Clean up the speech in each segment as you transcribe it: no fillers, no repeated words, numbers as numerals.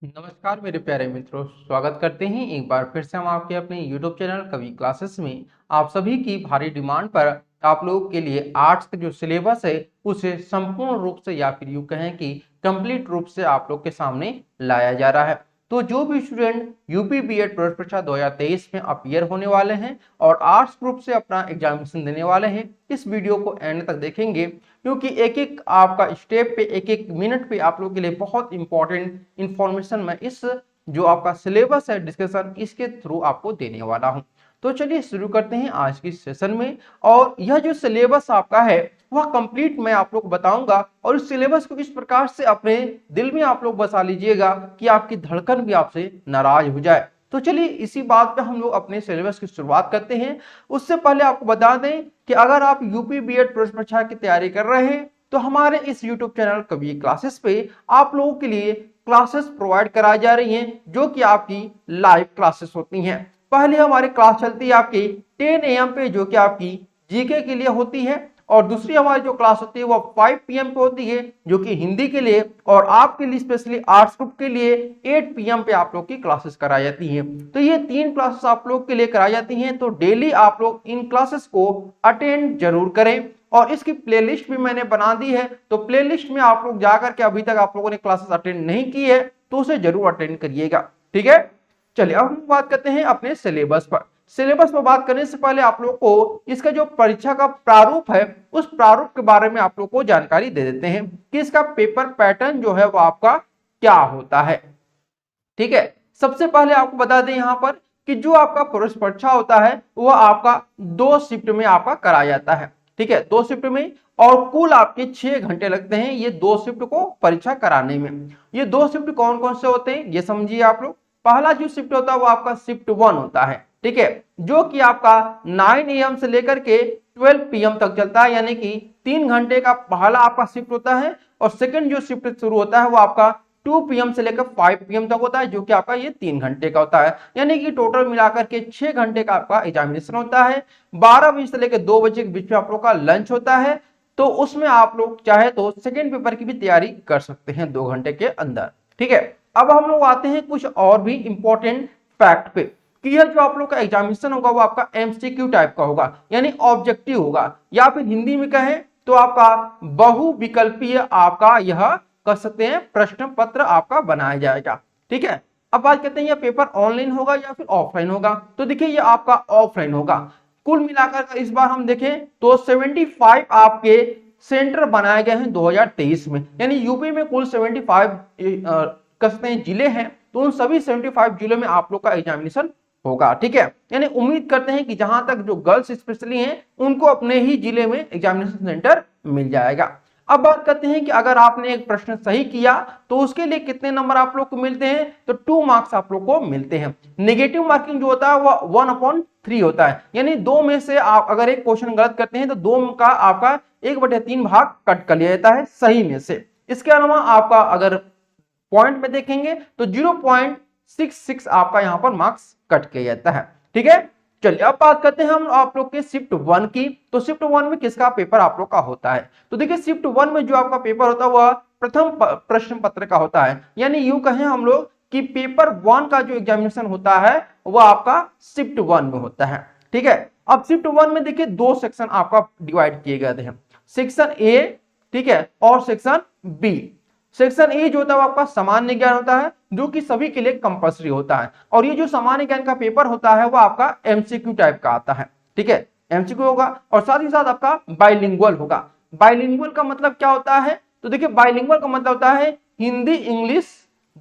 नमस्कार मेरे प्यारे मित्रों, स्वागत करते हैं एक बार फिर से हम आपके अपने YouTube चैनल कवि क्लासेस में। आप सभी की भारी डिमांड पर आप लोगों के लिए आर्ट्स का जो सिलेबस है उसे संपूर्ण रूप से या फिर यूं कहें कि कंप्लीट रूप से आप लोग के सामने लाया जा रहा है। तो जो भी स्टूडेंट यूपी बीएड प्रवेश परीक्षा 2023 में अपीयर होने वाले हैं और आर्ट्स ग्रुप से अपना एग्जामिनेशन देने वाले हैं, इस वीडियो को एंड तक देखेंगे क्योंकि एक एक आपका स्टेप पे एक एक मिनट पे आप लोगों के लिए बहुत इंपॉर्टेंट इंफॉर्मेशन मैं इस जो आपका सिलेबस है डिस्कशन इसके थ्रू आपको देने वाला हूं। तो चलिए शुरू करते हैं आज की सेशन में। और यह जो सिलेबस आपका है वह कंप्लीट मैं आप लोग को बताऊंगा और इस सिलेबस को इस प्रकार से अपने दिल में आप लोग बसा लीजिएगा कि आपकी धड़कन भी आपसे नाराज हो जाए। तो चलिए इसी बात पे हम लोग अपने सिलेबस की शुरुआत करते हैं। उससे पहले आपको बता दें कि अगर आप यूपी बीएड प्रवेश परीक्षा की तैयारी कर रहे हैं तो हमारे इस यूट्यूब चैनल कवि क्लासेस पे आप लोगों के लिए क्लासेस प्रोवाइड कराई जा रही हैं जो कि आपकी लाइव क्लासेस होती हैं। पहले हमारी क्लास चलती है आपकी 10 AM पे जो कि आपकी जीके के लिए होती है और दूसरी हमारी जो क्लास होती है वो 5 PM पे होती है जो कि हिंदी के लिए और आपके लिए स्पेशली आर्ट्स ग्रुप के लिए 8 PM पे आप लोग की क्लासेस कराई जाती हैं। तो ये तीन क्लासेस आप लोग के लिए कराई जाती हैं, तो डेली आप लोग इन क्लासेस को अटेंड जरूर करें। और इसकी प्लेलिस्ट भी मैंने बना दी है, तो प्लेलिस्ट में आप लोग जाकर के अभी तक आप लोगों ने क्लासेस अटेंड नहीं की है तो उसे जरूर अटेंड करिएगा, ठीक है। चलिए अब हम बात करते हैं अपने सिलेबस पर। सिलेबस पर बात करने से पहले आप लोग को इसका जो परीक्षा का प्रारूप है उस प्रारूप के बारे में आप लोग को जानकारी दे देते हैं कि इसका पेपर पैटर्न जो है वो आपका क्या होता है, ठीक है। सबसे पहले आपको बता दें यहाँ पर कि जो आपका प्रवेश परीक्षा होता है वो आपका 2 शिफ्ट में आपका कराया जाता है, ठीक है, 2 शिफ्ट में। और कुल आपके 6 घंटे लगते हैं ये 2 शिफ्ट को परीक्षा कराने में। ये 2 शिफ्ट कौन कौन से होते हैं ये समझिए आप लोग। पहला जो शिफ्ट होता है वो आपका शिफ्ट 1 होता है, ठीक है, जो कि आपका 9 AM से लेकर के 12 PM तक चलता है, यानी कि 3 घंटे का पहला आपका शिफ्ट होता है। और सेकंड जो शिफ्ट शुरू होता है वो आपका 2 PM से लेकर 5 PM तक होता है जो कि आपका ये 3 घंटे का होता है, यानी कि टोटल मिलाकर के 6 घंटे का आपका एग्जामिनेशन होता है। 12 बजे से लेकर 2 बजे के बीच में आप लोग का लंच होता है, तो उसमें आप लोग चाहे तो सेकेंड पेपर की भी तैयारी कर सकते हैं 2 घंटे के अंदर, ठीक है। अब हम लोग आते हैं कुछ और भी इंपॉर्टेंट फैक्ट पे कि यह जो आप लोग का एग्जामिनेशन होगा वो आपका एमसीक्यू टाइप का होगा, यानी ऑब्जेक्टिव होगा, या फिर हिंदी में कहें तो आपका बहुविकल्पीय आपका यह कर सकते हैं प्रश्न पत्र आपका बनाया जाएगा, ठीक है। अब बात करते हैं ये पेपर ऑनलाइन होगा या फिर ऑफलाइन होगा, तो देखिए ये आपका ऑफलाइन होगा। कुल मिलाकर इस बार हम देखें तो 75 आपके सेंटर बनाए गए हैं 2023 में, यानी यूपी में कुल 75 कस्बे जिले हैं, तो उन सभी 75 जिलों में आप लोग का एग्जामिनेशन होगा, ठीक है। यानी उम्मीद करते हैं कि जहां तक जो गर्ल्स स्पेशली हैं उनको अपने ही जिले में एग्जामिनेशन सेंटर मिल जाएगा। अब बात करते हैं कि अगर आपने एक प्रश्न सही किया तो उसके लिए कितने नंबर आप लोग को मिलते हैं, तो 2 मार्क्स आप लोग को मिलते हैं। नेगेटिव मार्किंग जो होता है वो 1/3 होता है, यानी 2 में से आप अगर एक क्वेश्चन गलत करते हैं तो 2 का आपका 1/3 भाग कट कर लिया जाता है सही में से। इसके अलावा आपका अगर पॉइंट में देखेंगे तो 0.66 आपका यहाँ पर मार्क्स कट किया जाता है, ठीक है। चलिए अब बात करते हैं हम आप लोग के शिफ्ट 1 की। तो शिफ्ट 1 में किसका पेपर आप लोग का होता है, तो देखिए शिफ्ट 1 में जो आपका पेपर होता है वह प्रथम प्रश्न पत्र का होता है, यानी यूं कहें हम लोग कि पेपर 1 का जो एग्जामिनेशन होता है वह आपका शिफ्ट 1 में होता है, ठीक है। अब शिफ्ट 1 में देखिए 2 सेक्शन आपका डिवाइड किए गए हैं, सेक्शन ए, ठीक है, और सेक्शन बी। सेक्शन ए जो होता है वो आपका सामान्य ज्ञान होता है जो कि सभी के लिए कंपलसरी होता है, और ये जो सामान्य ज्ञान का पेपर होता है वो आपका एमसीक्यू टाइप का आता है, ठीक है, एमसीक्यू होगा। और साथ ही साथ आपका बाइलिंगुअल होगा। बाइलिंगुअल का मतलब क्या होता है, तो देखिए बाइलिंगुअल का मतलब होता है हिंदी इंग्लिश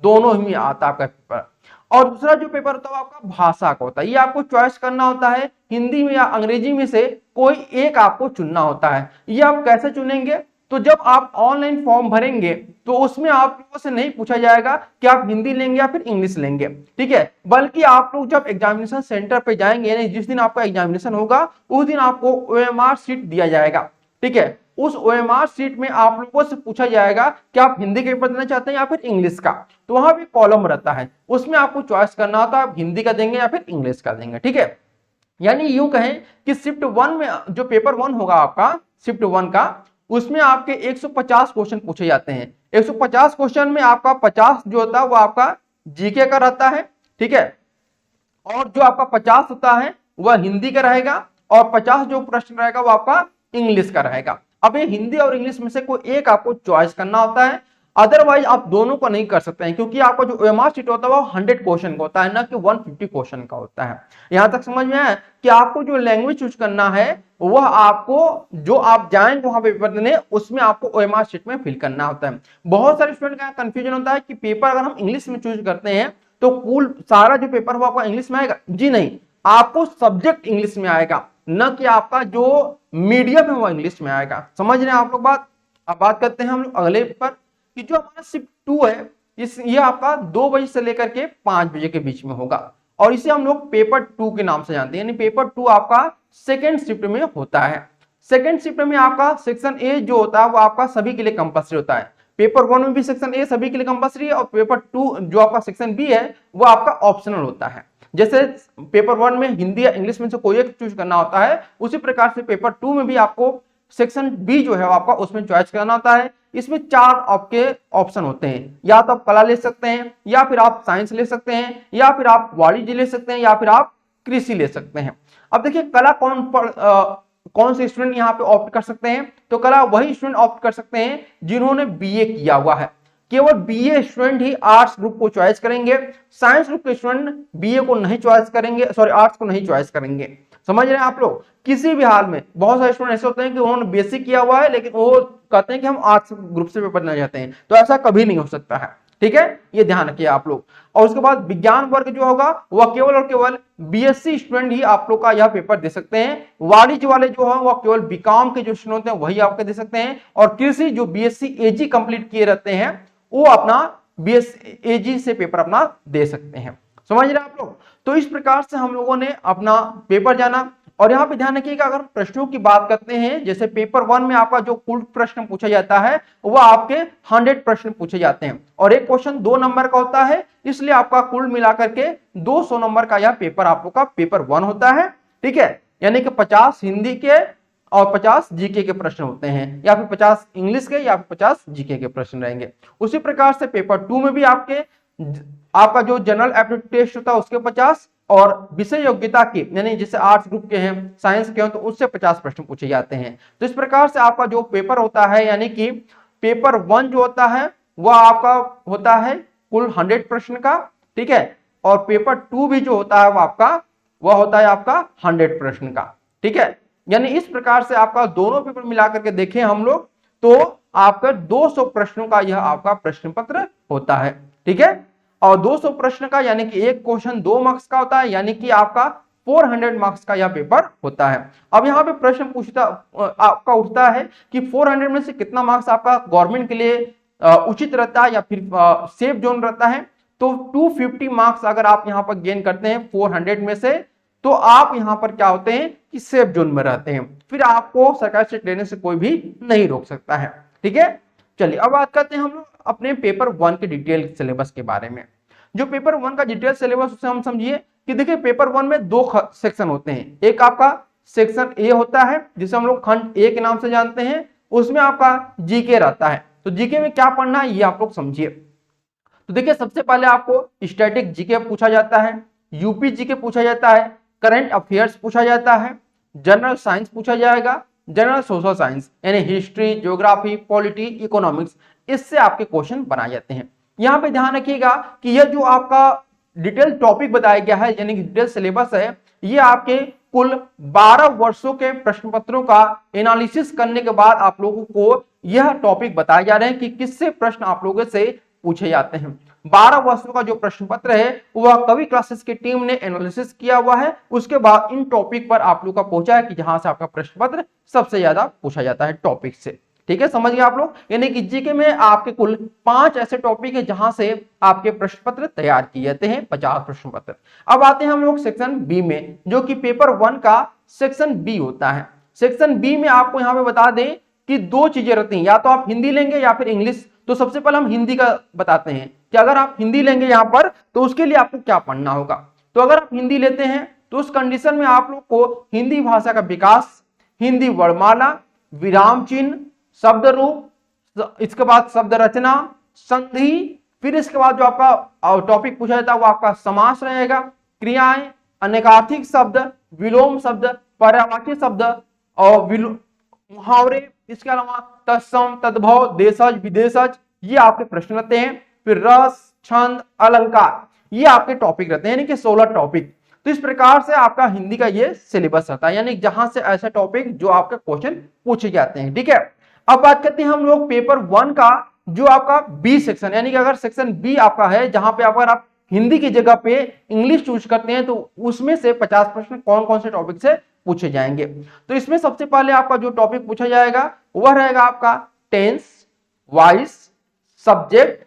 दोनों ही में आता है आपका पेपर। और दूसरा जो पेपर होता है वो आपका भाषा का होता है, ये आपको चॉइस करना होता है हिंदी में या अंग्रेजी में से कोई एक आपको चुनना होता है। ये आप कैसे चुनेंगे, तो जब आप ऑनलाइन फॉर्म भरेंगे तो उसमें आप लोगों से नहीं पूछा जाएगा कि आप हिंदी लेंगे या फिर इंग्लिश लेंगे, ठीक है, बल्कि आप लोग जब एग्जामिनेशन सेंटर पे जाएंगे, यानी जिस दिन आपका एग्जामिनेशन होगा उस दिन आपको ओएमआर शीट दिया जाएगा, ठीक है। उस ओएमआर शीट में आप लोगों से पूछा जाएगा कि आप हिंदी के पेपर देना चाहते हैं या फिर इंग्लिश का, तो वहां भी कॉलम रहता है, उसमें आपको चॉइस करना होता है आप हिंदी का देंगे या फिर इंग्लिश का देंगे, ठीक है। यानी यूं कहें कि शिफ्ट 1 में जो पेपर 1 होगा आपका शिफ्ट 1 का, उसमें आपके 150 क्वेश्चन पूछे जाते हैं। 150 क्वेश्चन में आपका 50 जो होता है वो आपका जीके का रहता है, ठीक है। और जो आपका 50 होता है वह हिंदी का रहेगा, और 50 जो प्रश्न रहेगा वो आपका इंग्लिश का रहेगा। अब ये हिंदी और इंग्लिश में से कोई एक आपको चॉइस करना होता है, अदरवाइज आप दोनों को नहीं कर सकते हैं, क्योंकि आपका जो ओएमआर शीट होता है वो 100 क्वेश्चन का होता है, ना कि 150 क्वेश्चन का होता है। यहां तक समझ में आया कि आपको जो लैंग्वेज चूज करना है वह आपको, जो आप जाएंगे वहां पेपर देने, उसमें आपको ओएमआर शीट में फिल करना होता है। बहुत सारे स्टूडेंट का कंफ्यूजन होता है कि पेपर अगर हम इंग्लिश में चूज करते हैं तो कुल सारा जो पेपर वो आपका इंग्लिश में आएगा। जी नहीं, आपको सब्जेक्ट इंग्लिश में आएगा, न कि आपका जो मीडियम है वो इंग्लिश में आएगा। समझ रहे हैं आप लोग बात। अब बात करते हैं हम लोग अगले पेपर कि जो हमारा शिफ्ट 2 है, ये आपका 2 बजे से लेकर के 5 बजे के बीच में होगा, और इसे हम लोग पेपर 2 के नाम से जानते हैं। यानी पेपर 2 आपका सेकेंड शिफ्ट में होता है। सेकेंड शिफ्ट में आपका सेक्शन ए जो होता है वो आपका सभी के लिए कंपल्सरी होता है। पेपर 1 में भी सेक्शन ए सभी के लिए कंपल्सरी है, और पेपर 2 जो आपका सेक्शन बी है वो आपका ऑप्शनल होता है। जैसे पेपर 1 में हिंदी या इंग्लिश में से कोई एक चूज करना होता है, उसी प्रकार से पेपर 2 में भी आपको सेक्शन बी जो है आपका उसमें चॉइस करना होता है। इसमें 4 आपके ऑप्शन होते हैं, या तो आप कला ले सकते हैं, या फिर आप साइंस ले सकते हैं, या फिर आप वाणिज्य ले सकते हैं, या फिर आप कृषि ले सकते हैं। अब देखिए कला कौन से स्टूडेंट यहाँ पे ऑप्ट कर सकते हैं, तो कला वही स्टूडेंट ऑप्ट कर सकते हैं जिन्होंने बीए किया हुआ है। केवल बीए स्टूडेंट ही आर्ट्स ग्रुप को चॉइस करेंगे, साइंस ग्रुप के स्टूडेंट बीए को नहीं चॉइस करेंगे, सॉरी आर्ट्स को नहीं चॉइस करेंगे। समझ रहे हैं आप लोग। किसी भी हाल में बहुत सारे स्टूडेंट ऐसे होते हैं कि उन्होंने बेसिक किया हुआ है लेकिन वो कहते हैं कि हम आर्ट्स ग्रुप से पेपर देना चाहते हैं, तो ऐसा कभी नहीं हो सकता है, ठीक है, ये ध्यान रखिए आप लोग। और उसके बाद विज्ञान वर्ग जो होगा वह केवल और केवल बीएससी स्टूडेंट ही आप लोग का यह पेपर दे सकते हैं। वाणिज्य वाले जो है वह केवल बीकॉम के जो स्टूडेंट हैं वही आपके दे सकते हैं, और कृषि जो बीएससी एजी कंप्लीट किए रहते हैं वो अपना बीएससी एजी से पेपर अपना दे सकते हैं। समझ रहे हैं आप लोग। तो इस प्रकार से हम लोगों ने अपना पेपर जाना। और यहाँ पे ध्यान रखिएगा, अगर प्रश्नों की बात करते हैं, जैसे पेपर 1 में आपका जो कुल प्रश्न पूछा जाता है वह आपके 100 प्रश्न पूछे जाते हैं, और एक क्वेश्चन 2 नंबर का होता है, इसलिए आपका कुल मिलाकर के 200 नंबर का यह पेपर आप लोग का पेपर 1 होता है, ठीक है। यानी कि 50 हिंदी के और 50 जीके के प्रश्न होते हैं, या फिर 50 इंग्लिश के या फिर 50 जीके के प्रश्न रहेंगे। उसी प्रकार से पेपर 2 में भी आपका जो जनरल एप्टीट्यूड टेस्ट होता है उसके 50, और विषय योग्यता के यानी जैसे आर्ट्स ग्रुप के हैं, साइंस के हैं, तो उससे 50 प्रश्न पूछे जाते हैं। तो इस प्रकार से आपका जो पेपर होता है, यानी कि पेपर 1 जो होता है वह आपका होता है कुल 100 प्रश्न का, ठीक है, और पेपर 2 भी जो होता है वह होता है आपका 100 प्रश्न का, ठीक है। यानी इस प्रकार से आपका दोनों पेपर मिलाकर के देखें हम लोग तो आपका 200 प्रश्नों का यह आपका प्रश्न पत्र होता है, ठीक है। और 200 प्रश्न का यानी कि एक क्वेश्चन 2 मार्क्स का होता है, यानी कि आपका 400 मार्क्स का यह पेपर होता है। अब यहाँ पे प्रश्न आपका उठता है कि 400 में से कितना मार्क्स आपका गवर्नमेंट के लिए उचित रहता है या फिर सेफ जोन रहता है। तो 250 मार्क्स अगर आप यहाँ पर गेन करते हैं 400 में से, तो आप यहाँ पर क्या होते हैं कि सेफ जोन में रहते हैं, फिर आपको सरकारी सीट लेने से कोई भी नहीं रोक सकता है, ठीक है। चलिए अब बात करते हैं हम लोग अपने पेपर 1 के डिटेल सिलेबस के बारे में। जो पेपर 1 का डिटेल सिलेबस उसे हम समझिए कि देखिए पेपर 1 में 2 सेक्शन होते हैं। एक आपका सेक्शन ए होता है जिसे हम लोग खंड ए के नाम से जानते हैं, उसमें आपका जीके रहता है। तो जीके में क्या पढ़ना है ये आप लोग समझिए। तो देखिए सबसे पहले आपको स्टैटिक जीके पूछा जाता है, यूपी जीके पूछा जाता है, करंट अफेयर्स पूछा जाता है, जनरल साइंस पूछा जाएगा, जनरल सोशल साइंस यानी हिस्ट्री, ज्योग्राफी, पॉलिटी, इकोनॉमिक्स, इससे आपके क्वेश्चन बनाए जाते हैं। यहाँ पे ध्यान रखिएगा कि यह जो आपका डिटेल टॉपिक बताया गया है यानी कि डिटेल सिलेबस है, ये आपके कुल 12 वर्षों के प्रश्न पत्रों का एनालिसिस करने के बाद आप लोगों को यह टॉपिक बताए जा रहे हैं कि किससे प्रश्न आप लोगों से पूछे जाते हैं। 12 वर्षों का जो प्रश्न पत्र है वह कवि क्लासेस की टीम ने एनालिसिस किया हुआ है, उसके बाद इन टॉपिक पर आप लोग का पहुंचा है कि जहां से आपका प्रश्न पत्र सबसे ज्यादा पूछा जाता है टॉपिक से, ठीक है, समझ गए आप लोग। यानी कि जीके में आपके कुल 5 ऐसे टॉपिक है जहां से आपके प्रश्न पत्र तैयार किए जाते हैं, 50 प्रश्न पत्र। अब आते हैं हम लोग सेक्शन बी में, जो कि पेपर 1 का सेक्शन बी होता है। सेक्शन बी में आपको यहाँ पे बता दें कि 2 चीजें रहती हैं, या तो आप हिंदी लेंगे या फिर इंग्लिश। तो सबसे पहले हम हिंदी का बताते हैं कि अगर आप हिंदी लेंगे यहाँ पर तो उसके लिए आपको क्या पढ़ना होगा। तो अगर आप हिंदी लेते हैं तो उस कंडीशन में आप लोग को हिंदी भाषा का विकास, हिंदी वर्णमाला, विराम चिन्ह, शब्द रूप, इसके बाद शब्द रचना, संधि, फिर इसके बाद जो आपका टॉपिक पूछा जाता है वो आपका समास रहेगा, क्रियाएं, अनेकार्थिक शब्द, विलोम शब्द, पर्यायवाची शब्द और मुहावरे, इसके अलावा तत्सम, तद्भव, देशज, विदेशज, ये आपके प्रश्न रहते हैं। फिर रस, छंद, अलंकार, ये आपके टॉपिक रहते हैं, यानी कि 16 टॉपिक। तो इस प्रकार से आपका हिंदी का ये सिलेबस रहता है, यानी जहां से ऐसा टॉपिक जो आपके क्वेश्चन पूछे जाते हैं। ठीक है, अब बात करते हैं हम लोग पेपर 1 का, जो आपका बी सेक्शन, यानी कि अगर सेक्शन बी आपका है, जहां पे अगर आप हिंदी की जगह पे इंग्लिश चूज करते हैं तो उसमें से 50 प्रश्न कौन कौन से टॉपिक से पूछे जाएंगे। तो इसमें सबसे पहले आपका जो टॉपिक पूछा जाएगा वह रहेगा आपका tense, voice, subject,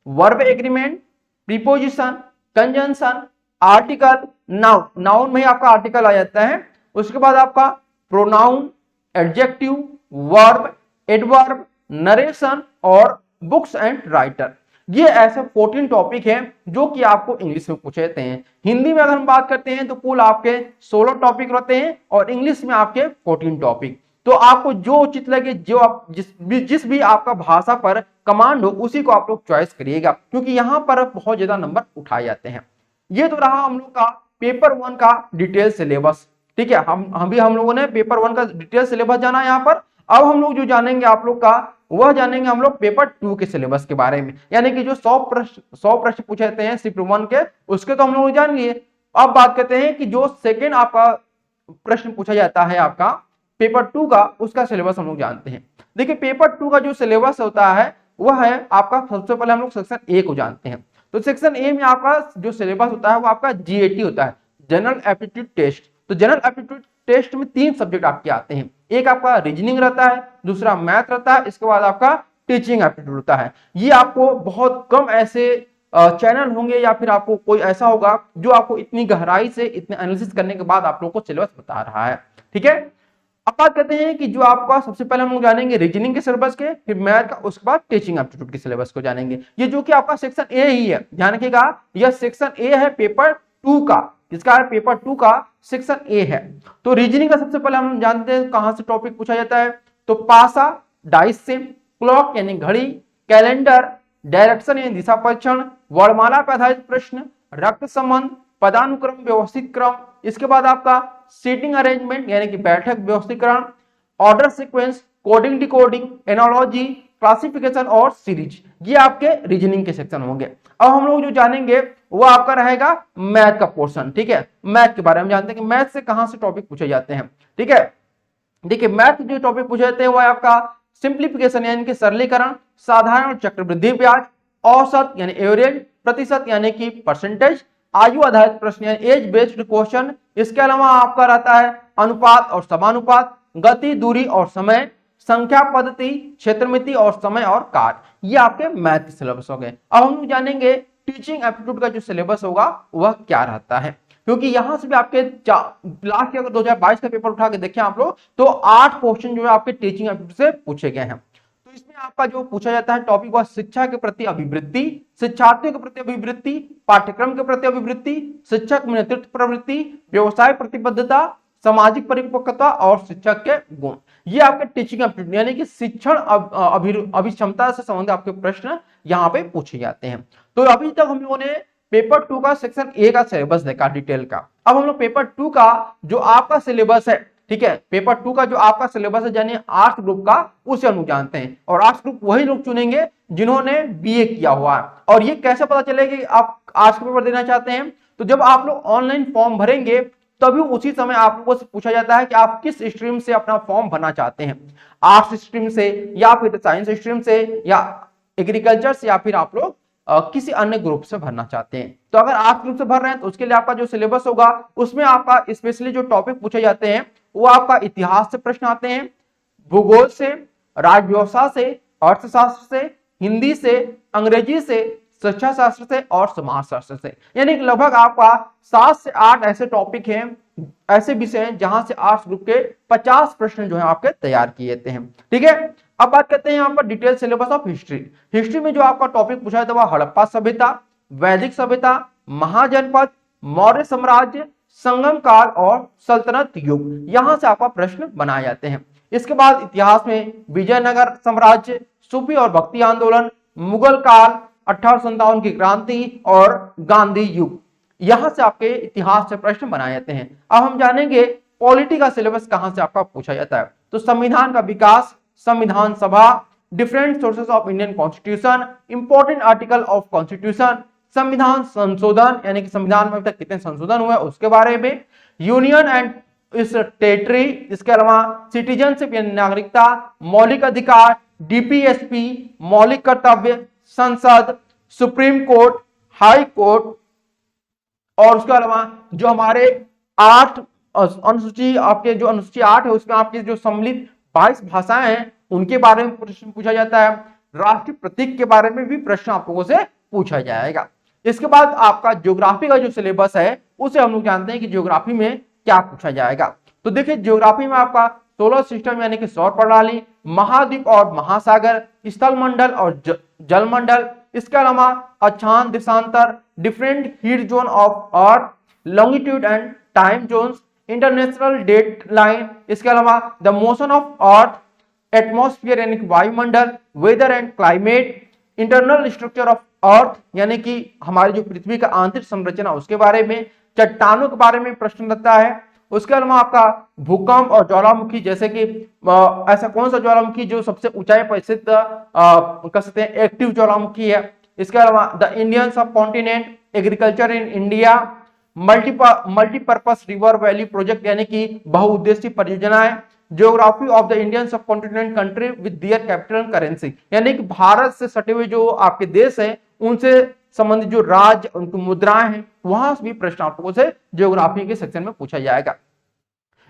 verb agreement, preposition, conjunction, article, noun, noun में ही आपका आर्टिकल आ जाता है। उसके बाद आपका pronoun, adjective, verb, adverb, narration और बुक्स एंड राइटर। ये ऐसे 14 टॉपिक हैं जो कि आपको इंग्लिश में पूछे जाते हैं। हिंदी में अगर हम बात करते हैं तो कुल आपके 16 टॉपिक रहते हैं और इंग्लिश में आपके 14 टॉपिक। तो आपको जो उचित लगे, जो आप जिस भी आपका भाषा पर कमांड हो उसी को आप लोग चॉइस करिएगा, क्योंकि यहां पर बहुत ज्यादा नंबर उठाए जाते हैं। ये तो रहा हम लोग का पेपर 1 का डिटेल सिलेबस। ठीक है, हम लोगों ने पेपर 1 का डिटेल सिलेबस जाना है यहाँ पर। अब हम लोग जो जानेंगे आप लोग का, वह जानेंगे हम लोग पेपर 2 के सिलेबस के बारे में, यानी कि जो 100 प्रश्न पूछे जाते हैं शिफ्ट 1 के, उसके तो हम लोग जान लिए। अब बात करते हैं कि जो सेकेंड आपका प्रश्न पूछा जाता है आपका पेपर 2 का, उसका सिलेबस हम लोग जानते हैं। देखिए पेपर 2 का जो सिलेबस होता है वह है आपका, सबसे पहले हम लोग सेक्शन ए को जानते हैं। तो सेक्शन ए में आपका जो सिलेबस होता है वो आपका जीएटी होता है, जनरल एप्टीट्यूड टेस्ट। तो जनरल एप्टीट्यूड टेस्ट में 3 सब्जेक्ट आपके आते हैं, एक आपका रीजनिंग रहता है, दूसरा मैथ रहता है, इसके बाद आपका टीचिंग एप्टीट्यूड होता है। ये आपको बहुत कम ऐसे चैनल होंगे या फिर आपको कोई ऐसा होगा जो आपको इतनी गहराई से इतने एनालिसिस करने के बाद आप लोगों को सिलेबस बता रहा है। ठीक है, अब बात करते हैं कि जो आपका सबसे पहले हम लोग जानेंगे रीजनिंग के सिलेबस के, फिर मैथ का, उसके बाद टीचिंग एप्टीट्यूड के सिलेबस को जानेंगे। ये जो कि आपका सेक्शन ए ही है, ध्यान रखिएगा, यह सेक्शन ए है पेपर 2 का, इसका है पेपर 2 का सेक्शन ए है। तो रीजनिंग का सबसे पहले हम जानते हैं कहां से टॉपिक पूछा जाता है। तो पासा, डाइस सिम, क्लॉक यानी घड़ी, कैलेंडर, डायरेक्शन यानी दिशा परीक्षण, वर्णमाला पर आधारित प्रश्न, रक्त संबंध, पदानुक्रम, व्यवस्थित क्रम, इसके बाद आपका सीटिंग अरेंजमेंट यानी कि बैठक व्यवस्थिकरण, order sequence, coding decoding, analogy, classification और सीरीज, ये आपके रीजनिंग के सेक्शन होंगे। अब हम लोग जो जानेंगे वो आपका रहेगा मैथ का पोर्शन। ठीक है, मैथ के बारे में जानते हैं कि मैथ से कहां से टॉपिक पूछे जाते हैं। ठीक है, देखिए मैथ जो टॉपिक पूछे जाते हैं वो आपका सिंप्लीफिकेशन यानी कि सरलीकरण, साधारण चक्रवृद्धि ब्याज, औसत यानी एवरेज, प्रतिशत यानी कि परसेंटेज, आयु आधारित प्रश्न यानी एज बेस्ड क्वेश्चन, इसके अलावा आपका रहता है अनुपात और समानुपात, गति, दूरी और समय, संख्या पद्धति, क्षेत्रमिति और समय और कार्य, ये आपके मैथ के सिलेबस हो गए। अब हम जानेंगे टीचिंग एप्टीट्यूड का जो सिलेबस होगा वह क्या रहता है, क्योंकि यहां से भी आपके लास्ट अगर 2022 का पेपर उठा के देखें आप लोग तो 8 क्वेश्चन जो है आपके टीचिंग एप्टीट्यूड से पूछे गए हैं। तो इसमें आपका जो पूछा जाता है टॉपिक वह शिक्षा के प्रति अभिवृत्ति, शिक्षार्थियों के प्रति अभिवृत्ति, पाठ्यक्रम के प्रति अभिवृत्ति, शिक्षक में नेतृत्व प्रवृत्ति, व्यवसाय प्रतिबद्धता, सामाजिक परिपक्वता और शिक्षक के गुण, ये आपके टीचिंग एप्टीट्यूड यानी कि शिक्षण अभिक्षमता से संबंधित आपके प्रश्न यहाँ पे पूछे जाते हैं। तो अभी तक हम लोगों ने पेपर 2 का सेक्शन ए का सिलेबस देखा डिटेल का। अब हम लोग पेपर 2 का जो आपका सिलेबस है, ठीक है, पेपर 2 का जो आपका सिलेबस है यानी आर्ट्स ग्रुप का, उसे हम लोग जानते हैं। और आर्ट्स ग्रुप वही लोग चुनेंगे जिन्होंने बीए किया हुआ है। और ये कैसे पता चलेगा कि आप आर्ट्स का पेपर देना चाहते हैं, तो जब आप लोग ऑनलाइन फॉर्म भरेंगे तभी उसी समय आप लोगों से पूछा जाता है कि आप किस स्ट्रीम से अपना फॉर्म भरना चाहते हैं, आर्ट्स स्ट्रीम से या फिर साइंस स्ट्रीम से या एग्रीकल्चर से या फिर आप लोग किसी अन्य ग्रुप से भरना चाहते हैं। तो अगर आर्ट्स ग्रुप से भर रहे हैं तो उसके लिए आपका जो सिलेबस होगा उसमें आपका स्पेशली जो टॉपिक पूछे जाते हैं वो आपका इतिहास से प्रश्न आते हैं, भूगोल से, राज व्यवस्था से, अर्थशास्त्र से, हिंदी से, अंग्रेजी से, शिक्षा शास्त्र से और समाज शास्त्र से। यानी लगभग आपका 7 से 8 ऐसे टॉपिक हैं, ऐसे विषय हैं जहां से आर्ट्स ग्रुप के 50 प्रश्न जो है आपके तैयार किए जाते हैं। ठीक है, अब बात करते हैं यहाँ पर detail syllabus of history. History में जो आपका टॉपिक पूछा था वह हड़प्पा सभ्यता, वैदिक सभ्यता, महाजनपद, मौर्य साम्राज्य, संगम काल और सल्तनत युग, यहां से आपका प्रश्न बनाए जाते हैं। इसके बाद इतिहास में विजयनगर साम्राज्य, सूफी और भक्ति आंदोलन, मुगल काल, 1857 की क्रांति और गांधी युग। यहां से आपके इतिहास से प्रश्न बनाए जाते हैं। अब हम जानेंगे पॉलिटी का सिलेबस कहां से आपका पूछा जाता है। तो संविधान का विकास, संविधान सभा, different sources of Indian constitution, important article of constitution, संविधान संशोधन यानी कि संविधान में अब तक कितने संशोधन हुए उसके बारे में, यूनियन एंड इस टेरिटरी, इसके अलावा सिटीजनशिप यानी नागरिकता, मौलिक अधिकार, डीपीएसपी, मौलिक कर्तव्य, संसद, सुप्रीम कोर्ट, हाई कोर्ट, और उसके अलावा जो हमारे 8 अनुसूची, आपके जो अनुसूची 8 है उसमें आपके जो सम्मिलित 22 भाषाएं हैं उनके बारे में प्रश्न पूछा जाता है। राष्ट्रीय प्रतीक के बारे में भी प्रश्न आप लोगों से पूछा जाएगा। इसके बाद आपका ज्योग्राफी का जो सिलेबस है उसे हम लोग जानते हैं कि ज्योग्राफी में क्या पूछा जाएगा। तो देखिए ज्योग्राफी में आपका सोलर सिस्टम यानी कि सौर प्रणाली, महाद्वीप और महासागर, स्थल मंडल और जल मंडल, इसके अलावा अक्षांश देशांतर, different heat zone of earth, longitude and time zones, international date line, इसके अलावा the motion of earth, atmosphere यानी कि वायुमंडल, weather and climate, internal structure of earth यानी कि हमारी जो पृथ्वी का आंतरिक संरचना उसके बारे में, चट्टानों के बारे में प्रश्न लगता है। उसके अलावा आपका भूकंप और ज्वालामुखी, जैसे कि ऐसा कौन सा ज्वालामुखी जो सबसे ऊंचाई पर स्थित कह सकते हैं एक्टिव ज्वालामुखी है। इसके अलावा द इंडियन सब continent, agriculture in India, multipurpose river valley project यानी कि बहुउद्देशीय परियोजनाएं, ज्योग्राफी ऑफ द इंडियन सब continent country with their capital and currency यानी कि भारत से सटे हुए जो आपके देश हैं उनसे संबंधित जो राज्य उनकी मुद्राएं हैं वहां से भी प्रश्न आप लोगों से ज्योग्राफी के सेक्शन में पूछा जाएगा।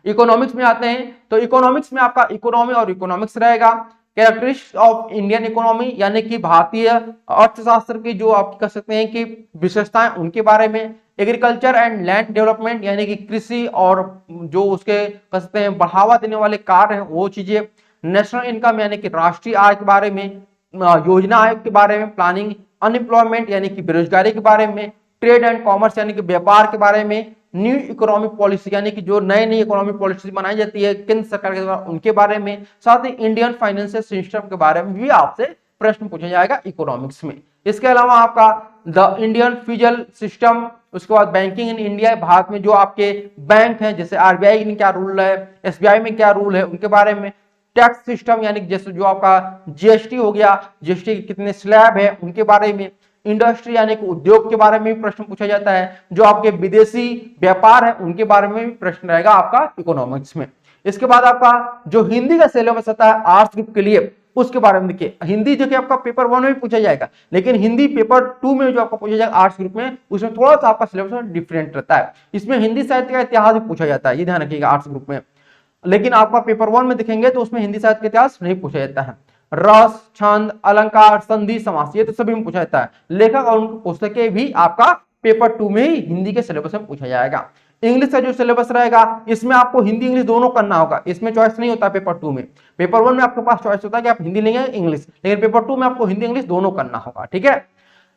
इकोनॉमिक्स में आते हैं तो इकोनॉमिक्स में आपका इकोनॉमी और इकोनॉमिक्स रहेगा। कैरेक्टरिस्टिक्स ऑफ इंडियन इकोनॉमी यानी कि भारतीय अर्थशास्त्र की जो आप कह सकते हैं कि विशेषताएं उनके बारे में, एग्रीकल्चर एंड लैंड डेवलपमेंट यानी कि कृषि और जो उसके कह सकते हैं बढ़ावा देने वाले कार्य हैं वो चीजें, नेशनल इनकम यानी कि राष्ट्रीय आय के बारे में, योजना आयोग के बारे में, प्लानिंग, अनएम्प्लॉयमेंट यानी कि बेरोजगारी के बारे में, ट्रेड एंड कॉमर्स यानी कि व्यापार के बारे में, न्यू इकोनॉमिक पॉलिसी यानी कि जो नई नई इकोनॉमिक पॉलिसी बनाई जाती है केंद्र सरकार के द्वारा उनके बारे में, साथ ही इंडियन फाइनेंशियल सिस्टम के बारे में भी आपसे प्रश्न पूछा जाएगा इकोनॉमिक्स में। इसके अलावा आपका द इंडियन फिजिकल सिस्टम, उसके बाद बैंकिंग इन इंडिया, भारत में जो आपके बैंक हैं जैसे आरबीआई में क्या रूल है, एसबीआई में क्या रूल है उनके बारे में, टैक्स सिस्टम यानी जैसे जो आपका जीएसटी हो गया, जीएसटी के कितने स्लैब है उनके बारे में, इंडस्ट्री यानी कि उद्योग के बारे में भी प्रश्न पूछा जाता है, जो आपके विदेशी व्यापार है उनके बारे में भी प्रश्न रहेगा आपका इकोनॉमिक्स में। इसके बाद आपका जो हिंदी का सिलेबस आता है आर्ट्स ग्रुप के लिए उसके बारे में देखिए, हिंदी जो कि आपका पेपर 1 में भी पूछा जाएगा लेकिन हिंदी पेपर 2 में जो आपका पूछा जाएगा आर्ट्स ग्रुप में उसमें थोड़ा सा आपका सिलेबस डिफरेंट रहता है। इसमें हिंदी साहित्य का इतिहास भी पूछा जाता है, ये ध्यान रखिएगा आर्ट्स ग्रुप में, लेकिन आपका पेपर 1 में देखेंगे तो उसमें हिंदी साहित्य का इतिहास नहीं पूछा जाता है। रस, छंद, अलंकार, संधि, समास ये तो सभी में पूछा जाता है। लेखक और उनकी पुस्तकें भी आपका पेपर 2 में ही हिंदी के सिलेबस में पूछा जाएगा। इंग्लिश का जो सिलेबस रहेगा इसमें आपको हिंदी इंग्लिश दोनों करना होगा, इसमें चॉइस नहीं होता पेपर 2 में। पेपर 1 में आपके पास चॉइस होता है कि आप हिंदी लेंगे इंग्लिश, लेकिन पेपर 2 में आपको हिंदी इंग्लिश दोनों करना होगा, ठीक है।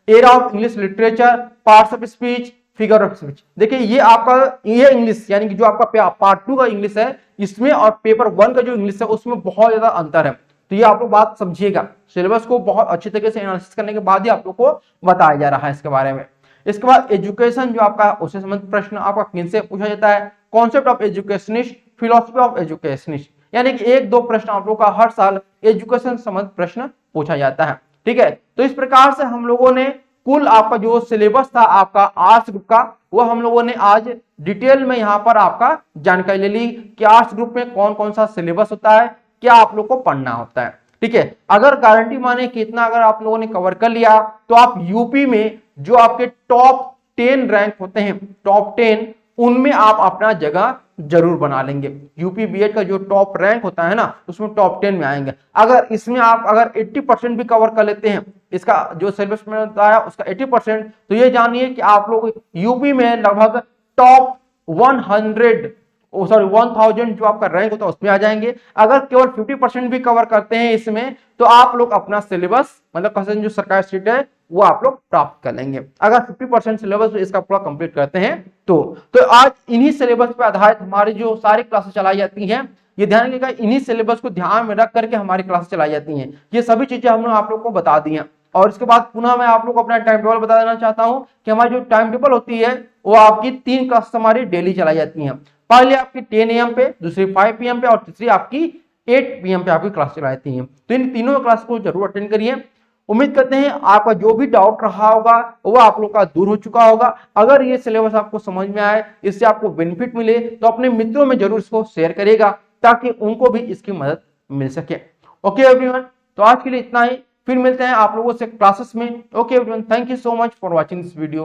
Era of English literature, parts of speech, figure of speech, देखिए ये आपका ये इंग्लिश यानी कि जो आपका पार्ट 2 का इंग्लिश है इसमें और पेपर 1 का जो इंग्लिश है उसमें बहुत ज्यादा अंतर है, तो ये आप लोग बात समझिएगा। सिलेबस को बहुत अच्छी तरीके से एनालिसिस करने के बाद ही आप लोग को बताया जा रहा है इसके बारे में। इसके बाद एजुकेशन जो आपका उससे संबंधित प्रश्न आपका किन से पूछा जाता है, concept of educationist, philosophy of educationist, यानी कि 1-2 प्रश्न आप लोग का हर साल एजुकेशन संबंधित प्रश्न पूछा जाता है, ठीक है। तो इस प्रकार से हम लोगों ने कुल आपका जो सिलेबस था आपका आर्ट्स ग्रुप का वो हम लोगों ने आज डिटेल में यहाँ पर आपका जानकारी ले ली कि आर्ट्स ग्रुप में कौन कौन सा सिलेबस होता है, क्या आप लोग को पढ़ना होता है, ठीक है। अगर गारंटी माने कि इतना अगर आप लोगों ने कवर कर लिया तो आप यूपी में जो आपके टॉप 10 रैंक होते हैं, टॉप 10 उनमें आप अपना जगह जरूर बना लेंगे। यूपी बीएड का जो टॉप रैंक होता है ना उसमें टॉप 10 में आएंगे। अगर इसमें आप अगर 80% भी कवर कर लेते हैं, इसका जो सिलेबस में बताया उसका 80%, तो ये जानिए कि आप लोग यूपी में लगभग टॉप 1000 जो आपका रैंक होता है उसमें आ जाएंगे। अगर केवल 50% भी कवर करते हैं इसमें तो आप लोग अपना सिलेबस मतलब जो सरकारी सीट है वो आप लोग प्राप्त कर लेंगे, अगर 50% सिलेबस इसका पूरा कंप्लीट करते हैं तो आज इन्हीं सिलेबस पर आधारित हमारी जो सारी क्लासेस चलाई जाती हैं, ये ध्यान रखिएगा, इन्हीं सिलेबस को ध्यान में रख करके हमारी क्लासेस चलाई जाती हैं। ये सभी चीजें हमने आप लोग को बता दी हैं। और इसके बाद पुनः मैं आप लोग को अपना टाइम टेबल बता देना चाहता हूं कि हमारी जो टाइम टेबल होती है वो आपकी 3 क्लास हमारी डेली चलाई जाती हैं। पहले आपकी 10 AM पे, दूसरी 5 PM पे और तीसरी आपकी 8 PM पे आपकी क्लास चलाई जाती है। तो इन तीनों क्लास को जरूर अटेंड करिए। उम्मीद करते हैं आपका जो भी डाउट रहा होगा वो आप लोग का दूर हो चुका होगा। अगर ये सिलेबस आपको समझ में आए, इससे आपको बेनिफिट मिले, तो अपने मित्रों में जरूर इसको शेयर करिएगा ताकि उनको भी इसकी मदद मिल सके। ओके एवरीवन, तो आज के लिए इतना ही, फिर मिलते हैं आप लोगों से क्लासेस में। Okay everyone, thank you so much for watching this video.